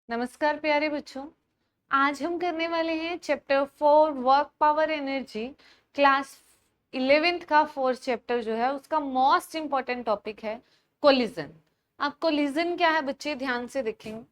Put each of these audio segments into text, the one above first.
नमस्कार प्यारे बच्चों। आज हम करने वाले हैं chapter 4 work power energy, class 11th का 4th चैप्टर जो है उसका मोस्ट इंपॉर्टेंट टॉपिक है कोलिजन। अब कोलिजन क्या है बच्चे, ध्यान से देखेंगे।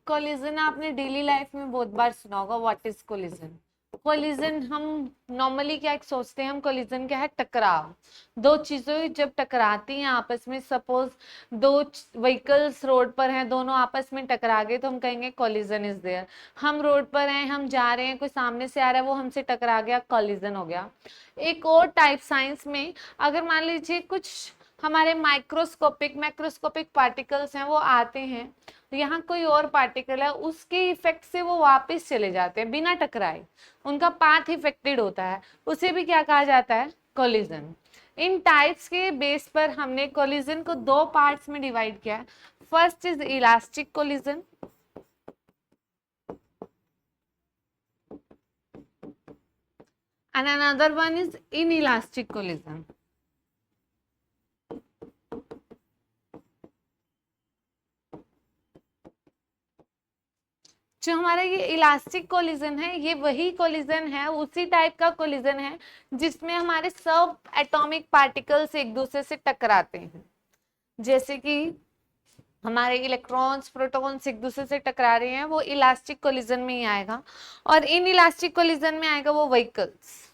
कोलिजन आपने डेली लाइफ में बहुत बार सुना होगा। What is collision? कोलिजन हम नॉर्मली क्या सोचते हैं, हम कोलिजन क्या है, टकराव। दो चीजें जब टकराती हैं आपस में, सपोज दो व्हीकल्स रोड पर हैं, दोनों आपस में टकरा गए तो हम कहेंगे कोलिजन इज देयर। हम रोड पर हैं, हम जा रहे हैं, कोई सामने से आ रहा है, वो हमसे टकरा गया, कोलिजन हो गया। एक और टाइप साइंस में, अगर मान लीजिए कुछ हमारे मैक्रोस्कोपिक पार्टिकल्स हैं, वो आते हैं तो यहाँ कोई और पार्टिकल है, उसके इफेक्ट से वो वापस चले जाते हैं बिना टकराए, उनका पाथ इफेक्टेड होता है, उसे भी क्या कहा जाता है, कोलिजन। इन टाइप्स के बेस पर हमने कोलिजन को दो पार्ट्स में डिवाइड किया है। First is elastic collision and another one is inelastic collision. जो हमारा ये इलास्टिक कोलिजन है, ये वही कोलिजन है, उसी टाइप का कोलिजन है जिसमें हमारे सब एटॉमिक पार्टिकल्स एक दूसरे से टकराते हैं। जैसे कि हमारे इलेक्ट्रॉन्स प्रोटॉन्स एक दूसरे से टकरा रहे हैं, वो इलास्टिक कोलिजन में ही आएगा। और इन इलास्टिक कोलिजन में आएगा वो व्हीकल्स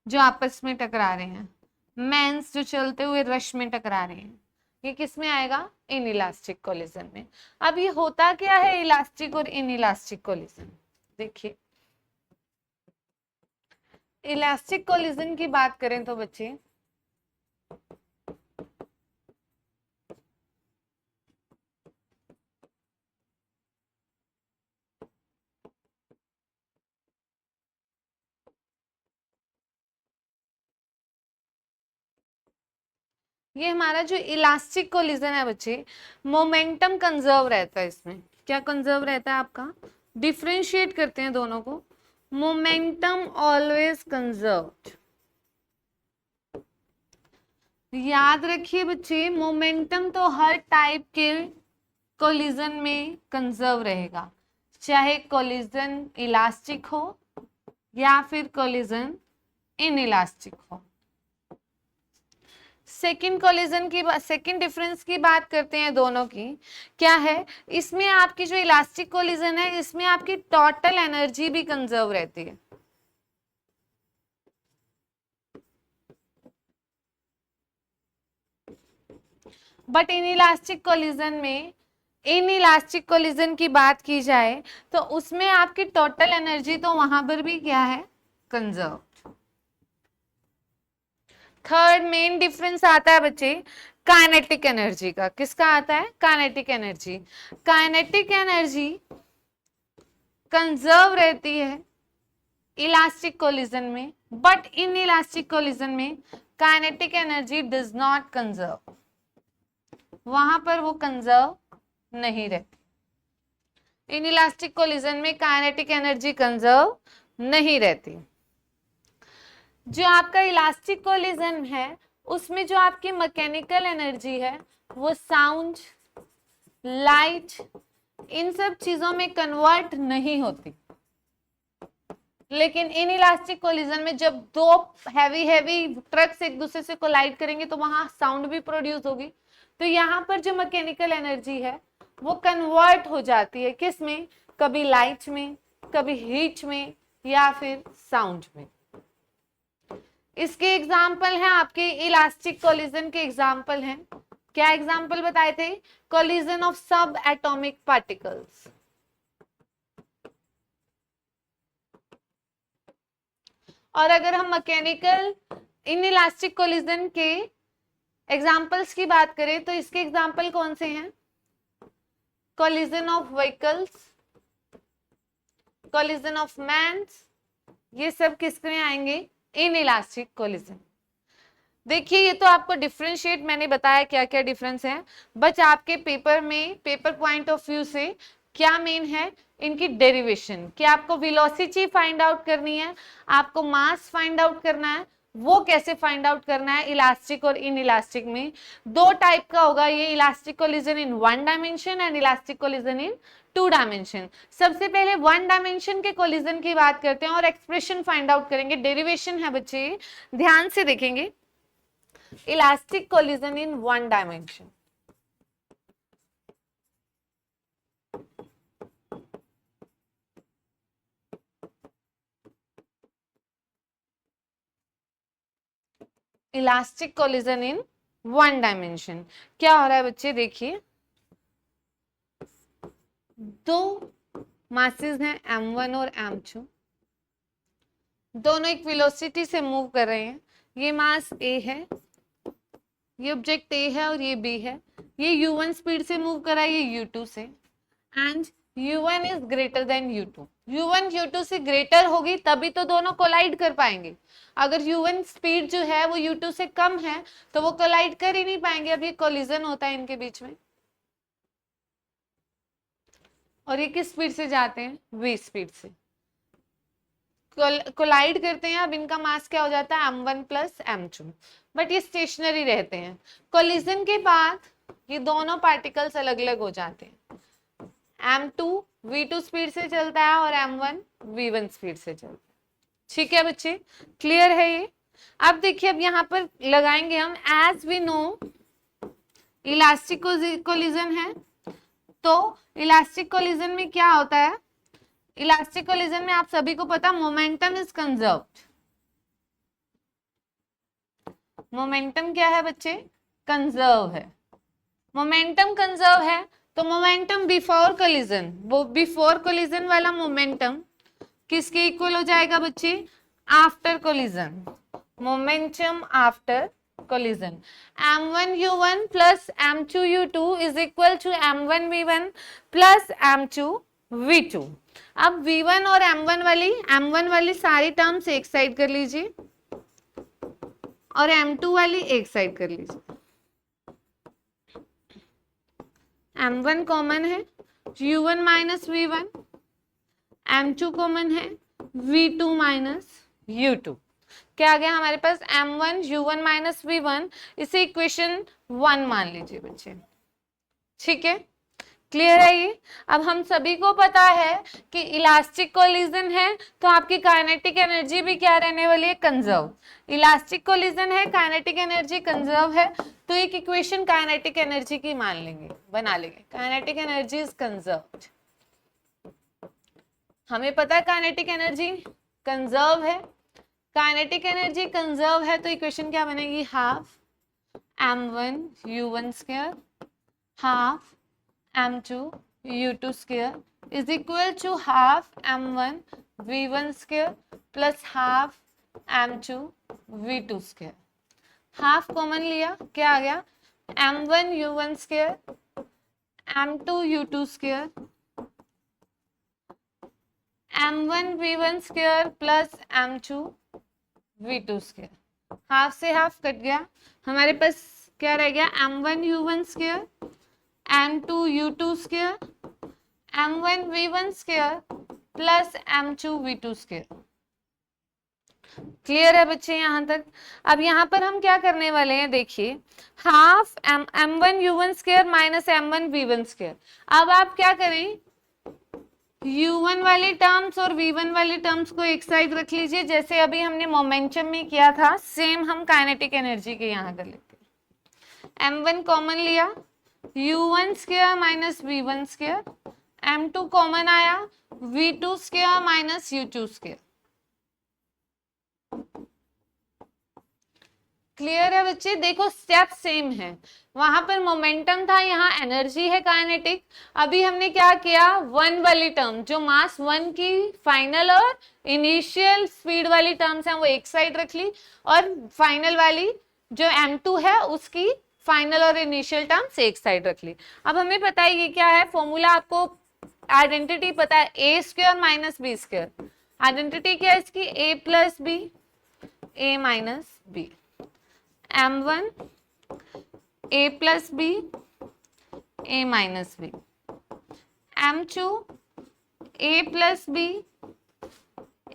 जो आपस में टकरा रहे हैं, मैन्स जो चलते हुए रश में टकरा रहे हैं, ये किस में आएगा, इन इलास्टिक कोलिजन में। अब ये होता क्या है इलास्टिक और इन इलास्टिक कोलिजन, देखिए। इलास्टिक कोलिजन की बात करें तो बच्चे, ये हमारा जो इलास्टिक कोलिजन है बच्चे, मोमेंटम कंजर्व रहता है। इसमें क्या कंजर्व रहता है आपका, डिफरेंशिएट करते हैं दोनों को, मोमेंटम ऑलवेज कंजर्व्ड। याद रखिए बच्चे, मोमेंटम तो हर टाइप के कोलिजन में कंजर्व रहेगा, चाहे कोलिजन इलास्टिक हो या फिर कोलिजन इनइलास्टिक हो। सेकंड कोलिजन की सेकंड डिफरेंस की बात करते हैं दोनों की, क्या है, इसमें आपकी जो इलास्टिक कोलिजन है, इसमें आपकी टोटल एनर्जी भी कंजर्व रहती है। बट इनइलास्टिक कोलिजन की बात की जाए तो उसमें आपकी टोटल एनर्जी तो वहां पर भी क्या है, कंजर्व। थर्ड मेन डिफरेंस आता है बच्चे काइनेटिक एनर्जी का। किसका आता है, kinetic energy. Kinetic energy conserve रहती है इलास्टिक कोलिजन में, बट इन इलास्टिक कोलिजन में kinetic energy does not conserve, वहां पर वो कंजर्व नहीं रहती। इन इलास्टिक कोलिजन में काइनेटिक एनर्जी कंजर्व नहीं रहती। जो आपका इलास्टिक कोलिजन है उसमें जो आपकी मैकेनिकल एनर्जी है वो साउंड, लाइट, इन सब चीजों में कन्वर्ट नहीं होती। लेकिन इन इलास्टिक कोलिजन में जब दो हैवी ट्रक्स एक दूसरे से कोलाइड करेंगे तो वहां साउंड भी प्रोड्यूस होगी। तो यहाँ पर जो मैकेनिकल एनर्जी है वो कन्वर्ट हो जाती है, किस में, कभी लाइट में, कभी हीट में, या फिर साउंड में। इसके एग्जाम्पल हैं आपके इलास्टिक कोलिजन के एग्जाम्पल हैं, क्या एग्जाम्पल बताए थे, collision of sub atomic particles. और अगर हम मैकेनिकल इनइलास्टिक कोलिजन के एग्जाम्पल्स की बात करें तो इसके एग्जाम्पल कौन से हैं, collision of vehicles, collision of mans, ये सब किसमें आएंगे, इन इलास्टिक कोलिजन। देखिए ये तो आपको डिफरेंशिएट मैंने बताया क्या क्या डिफरेंस है, बट आपके पेपर में, पेपर पॉइंट ऑफ व्यू से क्या मेन है, इनकी डेरिवेशन, कि आपको वेलोसिटी फाइंड आउट करनी है, आपको मास फाइंड आउट करना है, वो कैसे फाइंड आउट करना है इलास्टिक और इन इलास्टिक में। दो टाइप का होगा ये, elastic collision in 1 dimension and elastic collision in 2 dimension. सबसे पहले 1 डायमेंशन के कोलिजन की बात करते हैं और एक्सप्रेशन फाइंड आउट करेंगे, डेरिवेशन है बच्चे, ध्यान से देखेंगे। इलास्टिक कोलिजन इन 1 डायमेंशन, इलास्टिक कोलिजन इन 1 डायमेंशन क्या हो रहा है बच्चे, देखिए दो मासेस हैं m1 और m2, दोनों एक वेलोसिटी से मूव कर रहे हैं। ये मास a है, ये ऑब्जेक्ट a है और ये b है। ये u1 स्पीड से मूव कर रहा है, ये u2 से, and u1 is greater than u2। u1 u2 से ग्रेटर होगी तभी तो दोनों कोलाइड कर पाएंगे। अगर u1 स्पीड जो है वो u2 से कम है तो वो कोलाइड कर ही नहीं पाएंगे। अब ये कोलिजन होता है इनके बीच में, और ये किस स्पीड से जाते हैं, v स्पीड से कोलाइड करते हैं। अब इनका मास क्या हो जाता है m1 प्लस m2, बट ये स्टेशनरी रहते हैं। कोलिजन के बाद ये दोनों पार्टिकल्स अलग अलग हो जाते हैं। m2 v2 स्पीड से चलता है और m1 v1 स्पीड से चलता है। ठीक है बच्चे, क्लियर है ये। अब देखिए, अब यहाँ पर लगाएंगे हम, as we know elastic collision है, तो इलास्टिक कोलिजन में क्या होता है, इलास्टिक कोलिजन में आप सभी को पता मोमेंटम इज कंजर्व्ड। मोमेंटम क्या है बच्चे, कंजर्व है। मोमेंटम कंजर्व है तो मोमेंटम बिफोर कोलिजन, वो बिफोर कोलिजन वाला मोमेंटम किसके इक्वल हो जाएगा बच्चे, after collision. Momentum after collision m1 u1 plus m2 u2 is equal to m1 v1 plus m2 v2। अब v1 और m1 वाली सारी टर्म्स एक साइड कर लीजिए और m2 वाली एक साइड कर लीजिए। m1 कॉमन है, u1 minus v1, m2 common है, v2 माइनस u2। क्या आ गया हमारे पास, m1 u1 माइनस v1, इसे इक्वेशन 1 मान लीजिए बच्चे। ठीक है, क्लियर है ये। अब हम सभी को पता है कि इलास्टिक कोलिजन है तो आपकी काइनेटिक एनर्जी भी क्या रहने वाली है, कंजर्व। इलास्टिक कोलिजन है, काइनेटिक एनर्जी कंजर्व है, तो एक इक्वेशन काइनेटिक एनर्जी की मान लेंगे, बना लेंगे, काइनेटिक एनर्जी इज कंजर्व्ड। हमें पता है काइनेटिक एनर्जी कंजर्व है, काइनेटिक एनर्जी कंजर्व है तो इक्वेशन क्या बनेगी, half m1 u1 square half m2 u2 square is equal to half m1 v1 square plus half m2 v2 square. Half common लिया, क्या आ गया, m1 u1 square m2 u2 square m1 v1 square plus m2 v2 square. Half से half cut गया, हमारे पास क्या रह गया, m1 u1 square m2 u2 square m1 v1 square plus m2 v2 square. Clear है बच्चे यहां तक। अब यहां पर हम क्या करने वाले हैं, देखिए half m1 u1 square minus m1 v1 square. अब आप क्या करें, u1 वाली टर्म्स और v1 वाली टर्म्स को एक साइड रख लीजिए, जैसे अभी हमने मोमेंटम में किया था, सेम हम काइनेटिक एनर्जी के यहाँ कर लेते हैं। m1 कॉमन लिया, u1 square minus v1 square, m2 common आया, v2 square minus u2 square. Clear है बच्चे, देखो स्टेप सेम है, वहां पर मोमेंटम था, यहाँ एनर्जी है काइनेटिक। अभी हमने क्या किया, वन वाली टर्म जो मास वन की फाइनल और इनिशियल स्पीड वाली टर्म्स हैं वो एक साइड रख ली, और फाइनल वाली जो m2 है उसकी फाइनल और इनिशियल टर्म्स एक साइड रख ली। अब हमें पता है ये क्या है, फॉर्मूला आपको आइडेंटिटी पता है, A square minus B square. Identity क्या है इसकी, A plus B, A minus B, m1 a plus B, a minus B, m2 a plus B,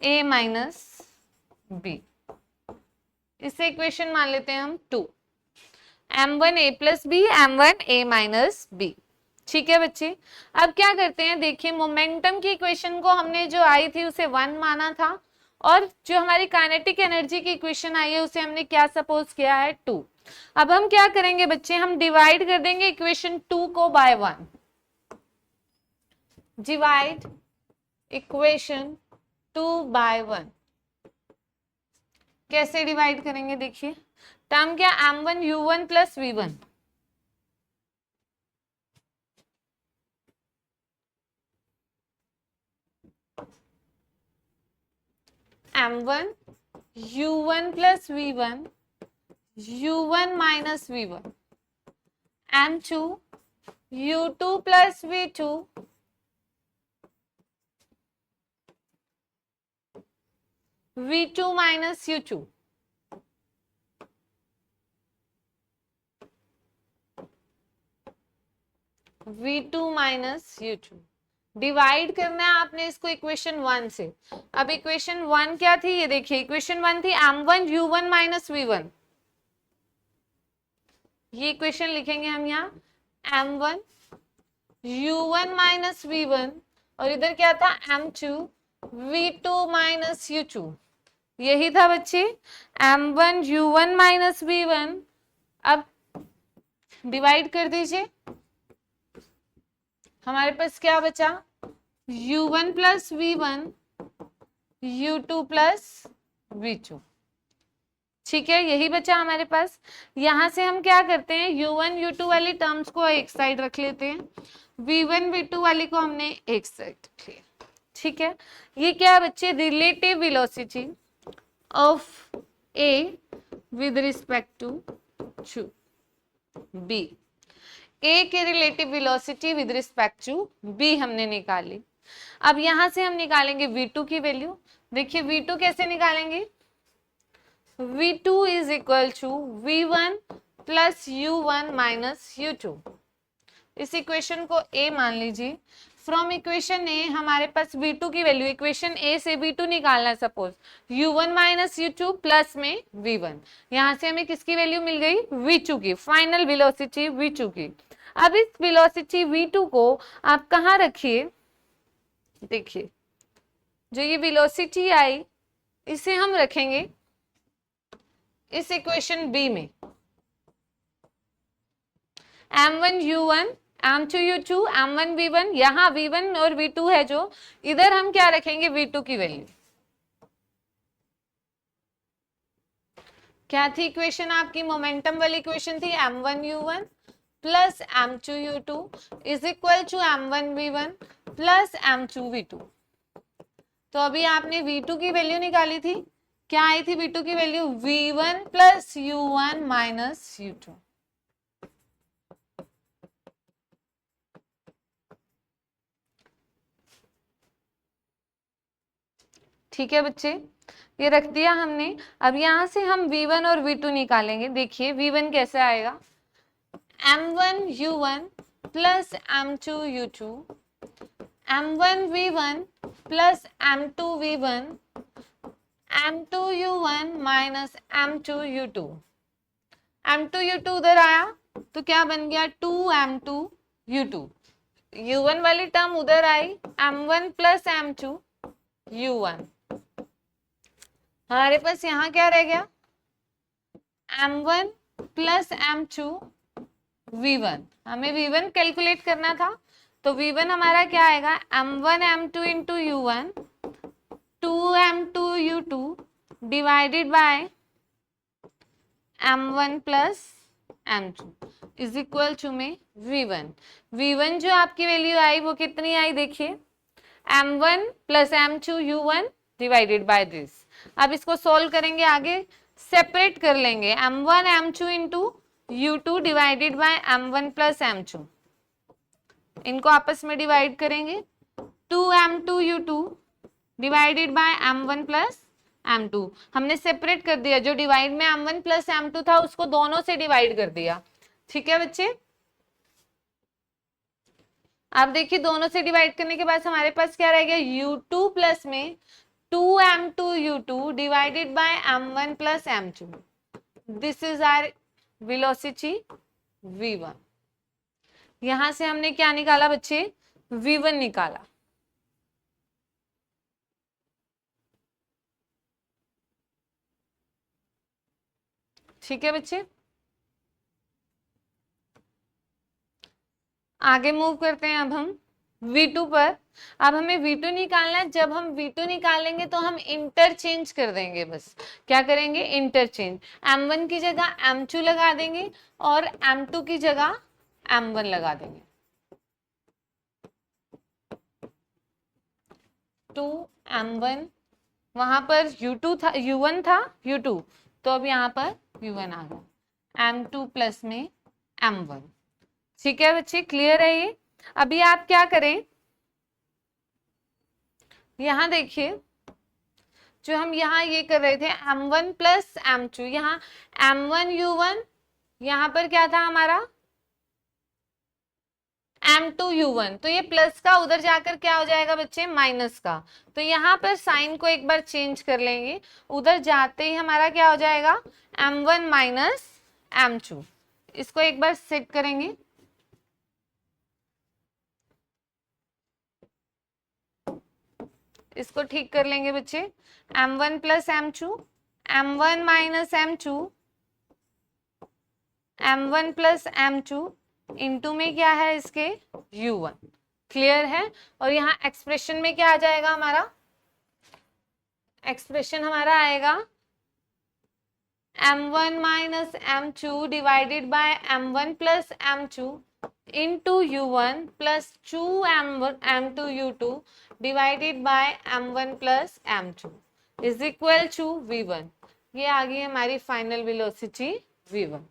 a minus B. इससे इक्वेशन मान लेते हैं हम 2, m1a plus B m1a minus B. ठीक है बच्चे, अब क्या करते हैं, देखिए मोमेंटम की इक्वेशन को हमने जो आई थी उसे 1 माना था, और जो हमारी काइनेटिक एनर्जी की इक्वेशन आई है उसे हमने क्या सपोज किया है, 2। अब हम क्या करेंगे बच्चे, हम डिवाइड कर देंगे इक्वेशन 2 को बाय 1। Divide equation 2 bye 1। कैसे डिवाइड करेंगे, देखिए टर्म क्या, m1 u1 plus v1, m1 u1 plus v1, u1 minus v1, m2 u2 plus v2, v2 minus u2। v2 minus u2 divide करना है आपने इसको इक्वेशन 1 से। अब इक्वेशन 1 क्या थी, ये देखिए इक्वेशन 1 थी m1 u1 माइनस v1, ये इक्वेशन लिखेंगे हम यहाँ m1 u1 माइनस v1, और इधर क्या था m2 v2 माइनस u2, यही था बच्चे m1 u1 माइनस v1। अब डिवाइड कर दीजिए, हमारे पास क्या बचा, u1 plus v1 u2 plus v2। ठीक है, यही बचा हमारे पास। यहां से हम क्या करते हैं, u1 u2 वाली टर्म्स को एक साइड रख लेते हैं, v1 v2 वाली को हमने एक साइड रख लिया। ठीक है, ये क्या है बच्चे, relative velocity of A with respect to B. A के relative velocity with respect to B हमने निकाली। अब यहां से हम निकालेंगे v2 की वैल्यू। देखिए v2 कैसे निकालेंगे, v2 is equal to v1 plus u1 minus u2। इस इक्वेशन को a मान लीजिए। फ्रॉम इक्वेशन ए हमारे पास v2 की वैल्यू, इक्वेशन ए से v2 निकालना है, suppose u1 minus u2 plus में v1। यहां से हमें किसकी वैल्यू मिल गई, v2 की, फाइनल वेलोसिटी v2 की। अब इस वेलोसिटी v2 को आप कहाँ रखिए, देखिए जो ये वेलोसिटी आई इसे हम रखेंगे इस इक्वेशन बी में, m1 u1 m2 u2 m1 v1, यहां v1 और v2 है, जो इधर हम क्या रखेंगे, v2 की वैल्यू। क्या थी इक्वेशन आपकी, मोमेंटम वाली इक्वेशन थी m1 u1 plus m2 u2 is equal to m1 v1 plus m2 v2। तो अभी आपने v2 की वैल्यू निकाली थी, क्या आई थी v2 की value, v1 plus u1 minus u2। ठीक है बच्चे, ये रख दिया हमने। अब यहां से हम v1 और v2 निकालेंगे। देखिए v1 कैसे आएगा, m1 u1 plus m2 u2, m1 v1 plus m2 v1, m2 u1 minus m2 u2। m2 u2 उधर आया तो क्या बन गया, 2m2 u2। u1 वाली टर्म उधर आई, m1 प्लस m2 u1। हमारे पास यहाँ क्या रह गया, m1 प्लस m2 v1। हमें v1 कैलकुलेट करना था, तो v1 हमारा क्या आएगा, m1 m2 into u1 2m2 u2 divided by m1 plus m2 is equal to में v1। v1 जो आपकी वैल्यू आई वो कितनी आई, देखिए m1 plus m2 u1 divided by this. अब इसको सोल्व करेंगे, आगे सेपरेट कर लेंगे, m1 m2 into u2 divided by m1 plus m2, इनको आपस में डिवाइड करेंगे, 2m2 u2 divided by m1 plus m2। हमने सेपरेट कर दिया, जो डिवाइड में m1 प्लस m2 था उसको दोनों से डिवाइड कर दिया। ठीक है बच्चे, अब देखिए दोनों से डिवाइड करने के बाद हमारे पास क्या रह गया, u2 प्लस में 2m2 u2 divided by m1 plus m2। This is our velocity v1। यहां से हमने क्या निकाला बच्चे, v1 निकाला। ठीक है बच्चे, आगे मूव करते हैं अब हम v2 पर। अब हमें v2 निकालना है। जब हम v2 निकालेंगे तो हम इंटरचेंज कर देंगे, बस क्या करेंगे, इंटरचेंज। m1 की जगह m2 लगा देंगे और m2 की जगह m1 लगा देंगे। 2m1, वहां पर u2 था, u1 था, u2, तो अब यहाँ पर u1 आ गया, m2 प्लस में m1। ठीक है बच्चे, क्लियर है ये। अभी आप क्या करें, यहां देखिए, जो हम यहाँ ये कर रहे थे m1 प्लस m2, यहाँ m1 u1, यहाँ पर क्या था हमारा m2 u1, तो ये प्लस का उधर जाकर क्या हो जाएगा बच्चे, माइनस का। तो यहाँ पर साइन को एक बार चेंज कर लेंगे, उधर जाते ही हमारा क्या हो जाएगा, m1 माइनस m2। इसको एक बार सेट करेंगे, इसको ठीक कर लेंगे बच्चे। m1 plus m2, m1 minus m2, m1 plus m2 into में क्या है इसके, u1। क्लियर है। और यहाँ एक्सप्रेशन में क्या आ जाएगा हमारा, एक्सप्रेशन हमारा आएगा m1 minus m2 divided by m1 plus m2 into u1 plus 2m1 m2 u2 divided by m1 plus m2 is equal to v1। ये आ गई हमारी फाइनल वेलोसिटी v1।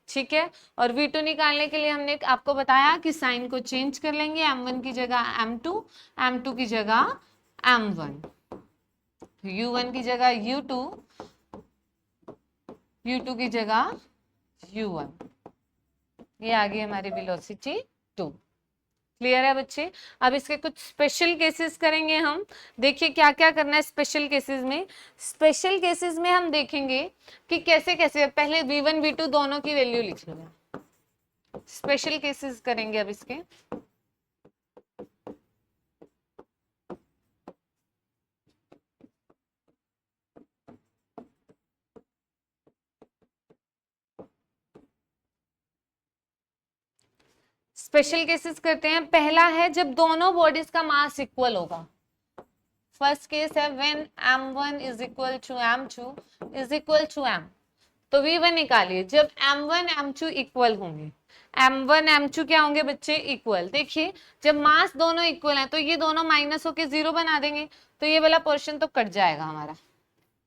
ठीक है, और v2 निकालने के लिए हमने आपको बताया कि साइन को चेंज कर लेंगे, m1 की जगह m2, m2 की जगह m1, u1 की जगह u2, u2 की जगह u1। ये आ गई हमारी वेलोसिटी 2। क्लियर है बच्चे। अब इसके कुछ स्पेशल केसेस करेंगे हम। देखिए क्या क्या करना है स्पेशल केसेस में। स्पेशल केसेस में हम देखेंगे कि कैसे कैसे, पहले v1 v2 दोनों की वैल्यू लिख लो। स्पेशल केसेस करेंगे अब इसके। स्पेशल केसेस करते हैं। पहला है जब दोनों बॉडीज का मास इक्वल होगा। फर्स्ट केस है when m1 is equal to m2 is equal to m। तो v1 निकालिए जब m1 m2 इक्वल होंगे। m1 m2 क्या होंगे बच्चे, इक्वल। देखिए जब मास दोनों इक्वल हैं तो ये दोनों माइनस होके 0 बना देंगे, तो ये वाला पोर्शन तो कट जाएगा हमारा।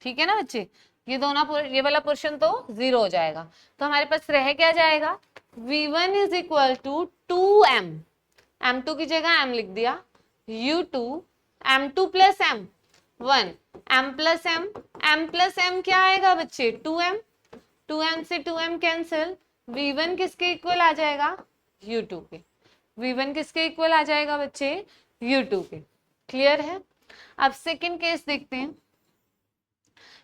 ठीक है ना बच्चे, ये दोनों, ये वाला पोर्शन तो 0 हो जाएगा। तो हमारे पास रह क्या जाएगा, v1 is equal to 2m, m2 की जगह m लिख दिया, u2 m2 plus m1, m plus m क्या आएगा बच्चे, 2m, 2m से 2m कैंसिल, v1 किसके इक्वल आ जाएगा, u2 के। v1 किसके इक्वल आ जाएगा बच्चे, u2 के। क्लियर है। अब सेकंड केस देखते हैं।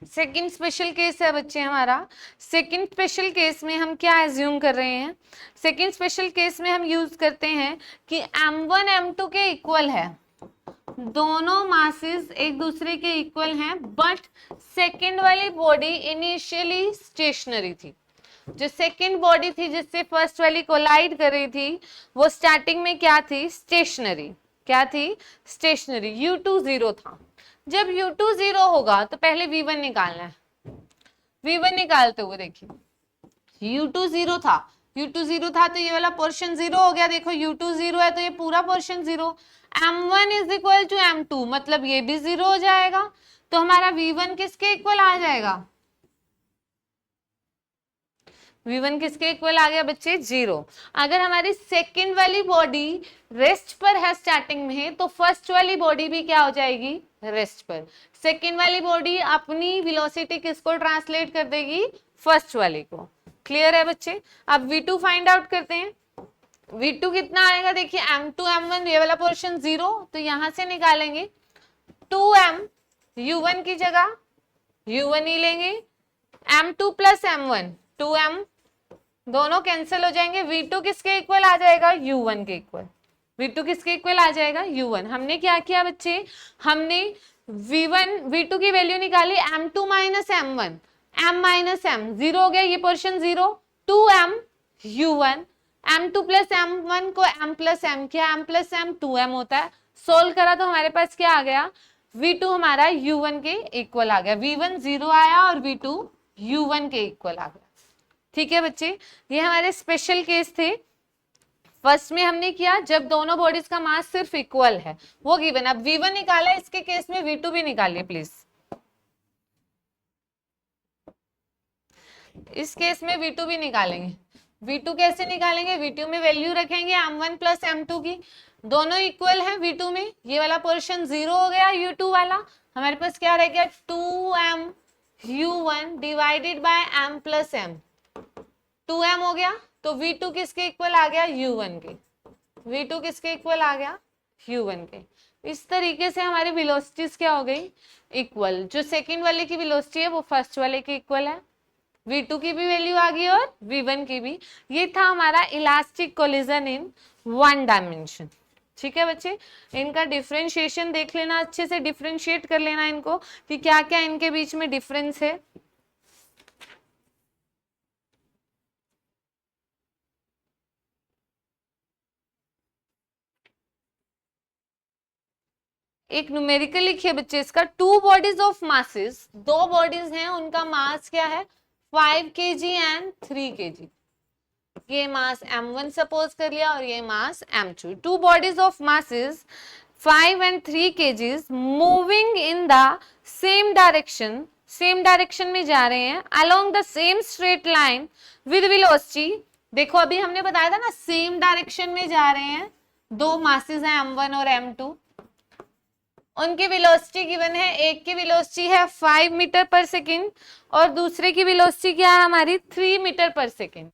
सेकंड स्पेशल केस है बच्चे हमारा। सेकंड स्पेशल केस में हम क्या एज्यूम कर रहे हैं, सेकंड स्पेशल केस में हम यूज करते हैं कि m1 m2 के इक्वल है, दोनों मासेस एक दूसरे के इक्वल हैं, बट सेकंड वाली बॉडी इनिशियली स्टेशनरी थी। जो सेकंड बॉडी थी जिससे फर्स्ट वाली कोलाइड कर रही थी, वो स्टार्टिंग में क्या थी, स्टेशनरी। क्या थी, स्टेशनरी। u2 0 था। जब u2 0 होगा तो पहले v1 निकालना है। v1 निकालते हुए देखिए u2 0 था, u2 0 था तो ये वाला पोर्शन 0 हो गया। देखो u2 0 है तो ये पूरा portion 0। m1 is equal to m2, मतलब ये भी 0 हो जाएगा। तो हमारा v1 किसके इक्वल आ जाएगा, v1 किसके इक्वल आ गया बच्चे, 0। अगर हमारी सेकंड वाली बॉडी रेस्ट पर है स्टार्टिंग में, तो फर्स्ट वाली बॉडी भी क्या हो जाएगी, रेस्ट पर। सेकंड वाली बॉडी अपनी वेलोसिटी किसको ट्रांसलेट कर देगी, फर्स्ट वाली को। क्लियर है बच्चे। अब v2 फाइंड आउट करते हैं। v2 कितना आएगा, देखिए m2 m1, ये वाला पोर्शन 0, तो यहां से निकालेंगे 2m, u1 की जगह u1 ही लेंगे, m2 प्लस m1, 2m दोनों कैंसिल हो जाएंगे। v2 किसके इक्वल आ जाएगा, u1 के इक्वल। v2 किसके इक्वल आ जाएगा, u1। हमने क्या किया बच्चे, हमने v1 v2 की वैल्यू निकाली m2 minus m1, m minus m, zero हो गया ये portion zero, 2m u1, m2 plus m1 को m प्लस m किया, m प्लस m 2m होता है। सोल्व करा तो हमारे पास क्या आ गया, v2 हमारा u1 के इक्वल आ गया, v1 जीरो आया और v2 u1 के इक्वल आ गया। ठीक है बच्चे, ये हमारे स्पेशल केस थे। फर्स्ट में हमने किया जब दोनों बॉडीज का मास सिर्फ इक्वल है, वो गिवन। अब v1 निकाला, इसके केस में v2 भी निकालिए प्लीज। इस केस में v2 भी निकालेंगे। v2 कैसे निकालेंगे, v2 में वैल्यू रखेंगे m1 प्लस m2 की, दोनों इक्वल है v2 में, ये वाला पोर्शन जीरो हो गया u2 वाला, हमारे पास क्या रह गया 2m u1 divided by m plus m, 2m हो गया। तो v2 किसके इक्वल आ गया, u1 के। v2 किसके इक्वल आ गया, u1 के। इस तरीके से हमारी वेलोसिटीज क्या हो गई, इक्वल। जो सेकंड वाले की वेलोसिटी है वो फर्स्ट वाले के इक्वल है, v2 की भी वैल्यू आ गई और v1 की भी। ये था हमारा elastic collision in one dimension. ठीक है बच्चे, इनका डिफरेंशिएशन देख लेना, अच्छे से डिफरेंशिएट कर लेना इनको कि क्या क्या इनके बीच में डिफरेंस है। एक न्यूमेरिकल लिखिए बच्चे इसका, टू बॉडीज ऑफ मासेस, दो बॉडीज हैं उनका मास क्या है 5 kg एंड 3 kg। ये मास m1 सपोज कर लिया और ये मास m2। Two bodies of masses 5 and 3 kgs moving in the same direction, same direction में जा रहे हैं, along the same straight line with velocity. देखो अभी हमने बताया था ना सेम डायरेक्शन में जा रहे हैं, दो मासेस हैं m1 और m2, उनकी वेलोसिटी गिवन है। एक की वेलोसिटी है 5 मीटर पर सेकेंड और दूसरे की वेलोसिटी क्या है हमारी 3 मीटर पर सेकेंड।